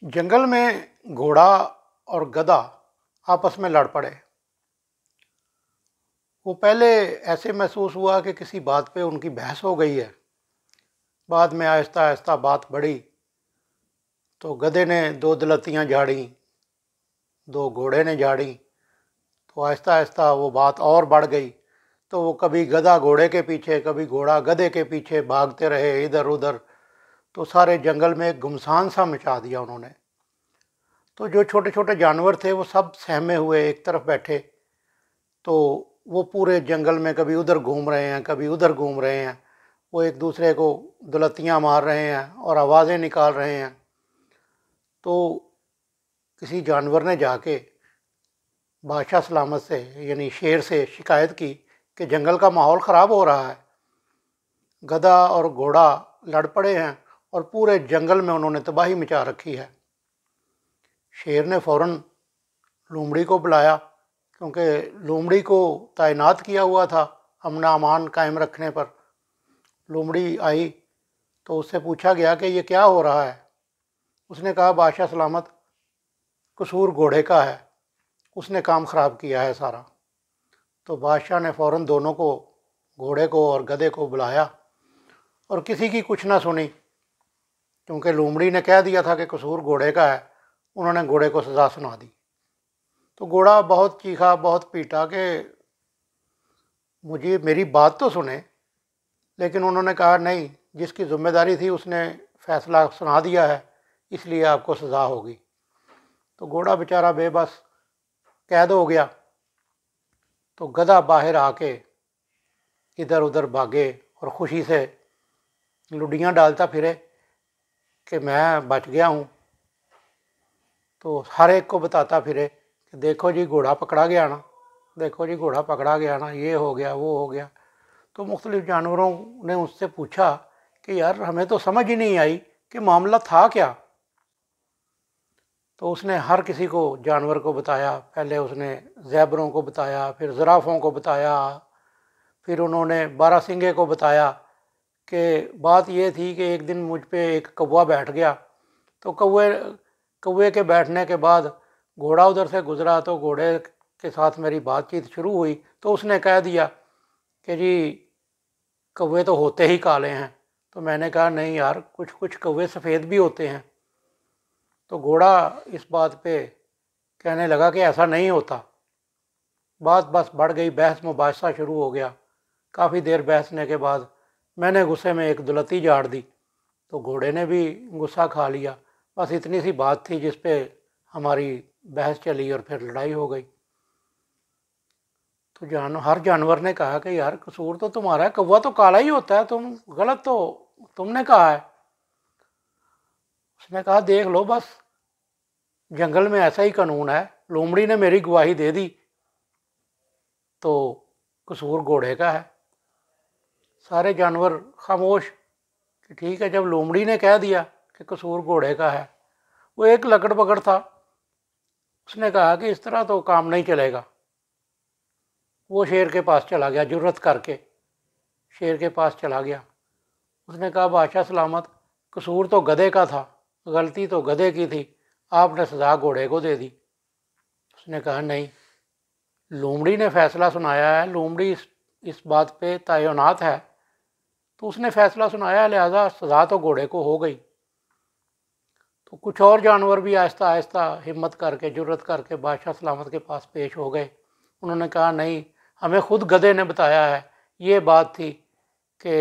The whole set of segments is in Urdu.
جنگل میں گھوڑا اور گدھا آپس میں لڑ پڑے۔ وہ پہلے ایسے محسوس ہوا کہ کسی بات پہ ان کی بحث ہو گئی ہے، بعد میں آہستہ آہستہ بات بڑھی تو گدھے نے دو دلتیاں جھاڑیں، دو گھوڑے نے جھاڑیں، تو آہستہ آہستہ وہ بات اور بڑھ گئی۔ تو وہ کبھی گدھا گھوڑے کے پیچھے، کبھی گھوڑا گدھے کے پیچھے بھاگتے رہے ادھر ادھر، تو سارے جنگل میں ایک گمسان سا مچا دیا انہوں نے۔ تو جو چھوٹے چھوٹے جانور تھے وہ سب سہمے ہوئے ایک طرف بیٹھے، تو وہ پورے جنگل میں کبھی ادھر گھوم رہے ہیں کبھی ادھر گھوم رہے ہیں، وہ ایک دوسرے کو دلتیاں مار رہے ہیں اور آوازیں نکال رہے ہیں۔ تو کسی جانور نے جا کے بادشاہ سلامت سے یعنی شیر سے شکایت کی کہ جنگل کا ماحول خراب ہو رہا ہے، گدھا اور گھوڑا لڑ پڑے ہیں اور پورے جنگل میں انہوں نے تباہی مچا رکھی ہے۔ شیر نے فوراً لومڑی کو بلایا، کیونکہ لومڑی کو تعینات کیا ہوا تھا امن و امان قائم رکھنے پر۔ لومڑی آئی تو اس سے پوچھا گیا کہ یہ کیا ہو رہا ہے؟ اس نے کہا بادشاہ سلامت، قصور گھوڑے کا ہے، اس نے کام خراب کیا ہے سارا۔ تو بادشاہ نے فوراً دونوں کو، گھوڑے کو اور گدھے کو بلایا، اور کسی کی کچھ نہ سنی، کیونکہ لومڑی نے کہہ دیا تھا کہ قصور گھوڑے کا ہے۔ انہوں نے گھوڑے کو سزا سنا دی۔ تو گھوڑا بہت چیخا، بہت پیٹا کہ مجھے میری بات تو سنیں، لیکن انہوں نے کہا نہیں، جس کی ذمہ داری تھی اس نے فیصلہ سنا دیا ہے، اس لیے آپ کو سزا ہوگی۔ تو گھوڑا بیچارہ بے بس قید ہو گیا۔ تو گدھا باہر آ کے ادھر ادھر بھاگے اور خوشی سے لڈیاں ڈالتا پھرے کہ میں بچ گیا ہوں۔ تو ہر ایک کو بتاتا پھرے کہ دیکھو جی گھوڑا پکڑا گیا نا، دیکھو جی گھوڑا پکڑا گیا نا، یہ ہو گیا وہ ہو گیا۔ تو مختلف جانوروں نے اس سے پوچھا کہ یار ہمیں تو سمجھ ہی نہیں آئی کہ معاملہ تھا کیا۔ تو اس نے ہر کسی کو، جانور کو بتایا۔ پہلے اس نے زیبروں کو بتایا، پھر زرافوں کو بتایا، پھر انہوں نے بارہ سنگھے کو بتایا کہ بات یہ تھی کہ ایک دن مجھ پہ ایک کوا بیٹھ گیا، تو کوے کے بیٹھنے کے بعد گھوڑا ادھر سے گزرا تو گھوڑے کے ساتھ میری بات چیت شروع ہوئی، تو اس نے کہہ دیا کہ جی کوے تو ہوتے ہی کالے ہیں۔ تو میں نے کہا نہیں یار، کچھ کوے سفید بھی ہوتے ہیں۔ تو گھوڑا اس بات پہ کہنے لگا کہ ایسا نہیں ہوتا۔ بات بس بڑھ گئی، بحث مباحثہ شروع ہو گیا۔ کافی دیر بحثنے کے بعد میں نے غصے میں ایک دلتی جھاڑ دی، تو گھوڑے نے بھی غصہ کھا لیا۔ بس اتنی سی بات تھی جس پہ ہماری بحث چلی اور پھر لڑائی ہو گئی۔ تو ہر جانور نے کہا کہ یار قصور تو تمہارا ہے، کوا تو کالا ہی ہوتا ہے، تم غلط تو تم نے کہا ہے۔ اس نے کہا دیکھ لو، بس جنگل میں ایسا ہی قانون ہے، لومڑی نے میری گواہی دے دی تو قصور گھوڑے کا ہے۔ سارے جانور خاموش کہ ٹھیک ہے، جب لومڑی نے کہہ دیا کہ قصور گھوڑے کا ہے۔ وہ ایک لکڑ پکڑ تھا، اس نے کہا کہ اس طرح تو کام نہیں چلے گا۔ وہ شیر کے پاس چلا گیا، جرت کر کے شیر کے پاس چلا گیا۔ اس نے کہا بادشاہ سلامت، قصور تو گدھے کا تھا، غلطی تو گدھے کی تھی، آپ نے سزا گھوڑے کو دے دی۔ اس نے کہا نہیں، لومڑی نے فیصلہ سنایا ہے، لومڑی اس بات پہ تعینات ہے، تو اس نے فیصلہ سنایا، لہذا سزا تو گھوڑے کو ہو گئی۔ تو کچھ اور جانور بھی آہستہ آہستہ ہمت کر کے، جرت کر کے بادشاہ سلامت کے پاس پیش ہو گئے۔ انہوں نے کہا نہیں، ہمیں خود گدھے نے بتایا ہے، یہ بات تھی کہ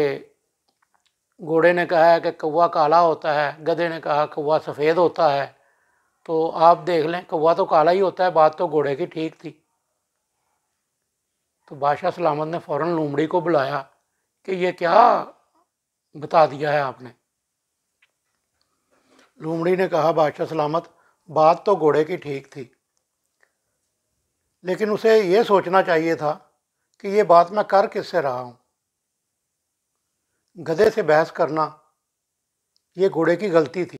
گھوڑے نے کہا ہے کہ کوا کالا ہوتا ہے، گدھے نے کہا کوا سفید ہوتا ہے، تو آپ دیکھ لیں کوا تو کالا ہی ہوتا ہے، بات تو گھوڑے کی ٹھیک تھی۔ تو بادشاہ سلامت نے فوراً لومڑی کو بلایا کہ یہ کیا بتا دیا ہے آپ نے؟ لومڑی نے کہا بادشاہ سلامت، بات تو گھوڑے کی ٹھیک تھی، لیکن اسے یہ سوچنا چاہیے تھا کہ یہ بات میں کر کس سے رہا ہوں۔ گدھے سے بحث کرنا یہ گھوڑے کی غلطی تھی۔